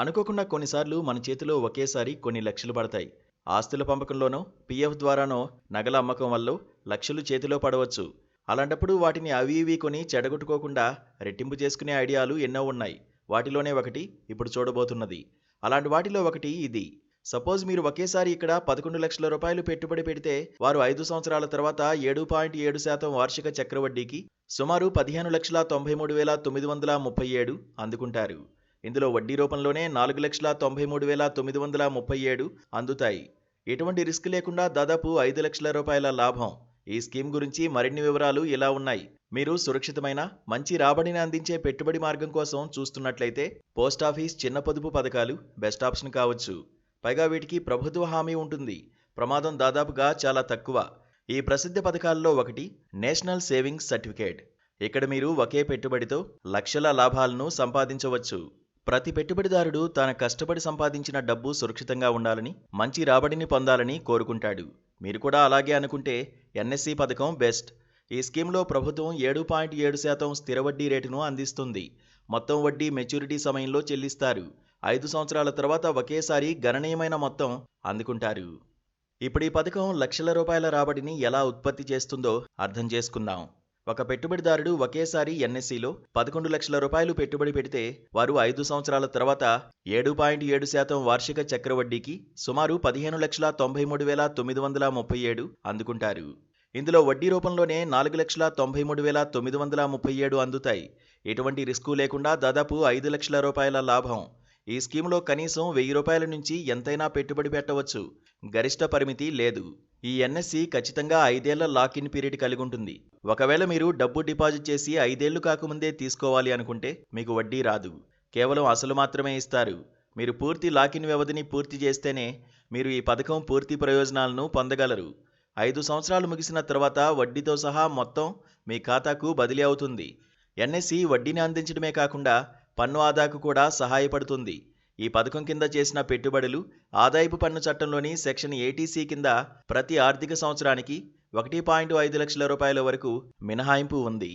అనుకోకుండా కొన్నిసార్లు మన చేతిలో ఒకేసారి కొన్ని లక్షలు పడతాయి. ఆస్తుల పంపకంలోనో, పీఎఫ్ ద్వారానో, నగల అమ్మకం వల్లో లక్షలు చేతిలో పడవచ్చు. అలాంటప్పుడు వాటిని అవి ఇవి కొని చెడగొట్టుకోకుండా రెట్టింపు చేసుకునే ఐడియాలు ఎన్నో ఉన్నాయి. వాటిలోనే ఒకటి ఇప్పుడు చూడబోతున్నది. అలాంటి వాటిలో ఒకటి ఇది. సపోజ్ మీరు ఒకేసారి ఇక్కడ 11 లక్షల రూపాయలు పెట్టుబడి పెడితే వారు 5 సంవత్సరాల తర్వాత 7.7% వార్షిక చక్రవడ్డీకి సుమారు 15,93,937 అందుకుంటారు. ఇందులో వడ్డీ రూపంలోనే 4,93,937 అందుతాయి. ఎటువంటి రిస్క్ లేకుండా దాదాపు 5 లక్షల రూపాయల లాభం. ఈ స్కీమ్ గురించి మరిన్ని వివరాలు ఇలా ఉన్నాయి. మీరు సురక్షితమైన, మంచి రాబడిని అందించే పెట్టుబడి మార్గం కోసం చూస్తున్నట్లయితే పోస్టాఫీస్ చిన్న పొదుపు పథకాలు బెస్ట్ ఆప్షన్ కావచ్చు. పైగా వీటికి ప్రభుత్వ హామీ ఉంటుంది. ప్రమాదం దాదాపుగా చాలా తక్కువ. ఈ ప్రసిద్ధ పథకాల్లో ఒకటి నేషనల్ సేవింగ్స్ సర్టిఫికేట్. ఇక్కడ మీరు ఒకే పెట్టుబడితో లక్షల లాభాలను సంపాదించవచ్చు. ప్రతి పెట్టుబడిదారుడు తన కష్టపడి సంపాదించిన డబ్బు సురక్షితంగా ఉండాలని, మంచి రాబడిని పొందాలని కోరుకుంటాడు. మీరు కూడా అలాగే అనుకుంటే ఎన్ఎస్సి పథకం బెస్ట్. ఈ స్కీమ్లో ప్రభుత్వం 7.7% స్థిర వడ్డీ రేటును అందిస్తుంది. మొత్తం వడ్డీ మెచ్యూరిటీ సమయంలో చెల్లిస్తారు. 5 సంవత్సరాల తర్వాత ఒకేసారి గణనీయమైన మొత్తం అందుకుంటారు. ఇప్పుడు ఈ పథకం లక్షల రూపాయల రాబడిని ఎలా ఉత్పత్తి చేస్తుందో అర్థం చేసుకుందాం. ఒక పెట్టుబడిదారుడు ఒకేసారి ఎన్ఎస్సిలో 11 లక్షల రూపాయలు పెట్టుబడి పెడితే వారు 5 సంవత్సరాల తర్వాత 7.7% వార్షిక చక్రవడ్డీకి సుమారు 15,93,937 అందుకుంటారు. ఇందులో వడ్డీ రూపంలోనే 4,93,937 అందుతాయి. ఎటువంటి రిస్కు లేకుండా దాదాపు 5 లక్షల రూపాయల లాభం. ఈ స్కీమ్లో కనీసం 1000 రూపాయల నుంచి ఎంతైనా పెట్టుబడి పెట్టవచ్చు. గరిష్ట పరిమితి లేదు. ఈ ఎన్ఎస్సి ఖచ్చితంగా 5 ఏళ్ల లాక్-ఇన్ పీరియడ్ కలిగి ఉంటుంది. ఒకవేళ మీరు డబ్బు డిపాజిట్ చేసి 5 ఏళ్లు కాకముందే తీసుకోవాలి అనుకుంటే మీకు వడ్డీ రాదు. కేవలం అసలు మాత్రమే ఇస్తారు. మీరు పూర్తి లాక్-ఇన్ వ్యవధిని పూర్తి చేస్తేనే మీరు ఈ పథకం పూర్తి ప్రయోజనాలను పొందగలరు. 5 సంవత్సరాలు ముగిసిన తర్వాత వడ్డీతో సహా మొత్తం మీ ఖాతాకు బదిలీ అవుతుంది. ఎన్ఎస్సి వడ్డీని అందించడమే కాకుండా పన్ను ఆదాకు కూడా సహాయపడుతుంది. ఈ పథకం కింద చేసిన పెట్టుబడులు ఆదాయపు పన్ను చట్టంలోని సెక్షన్ 80C కింద ప్రతి ఆర్థిక సంవత్సరానికి 1.5 లక్షల రూపాయల వరకు మినహాయింపు ఉంది.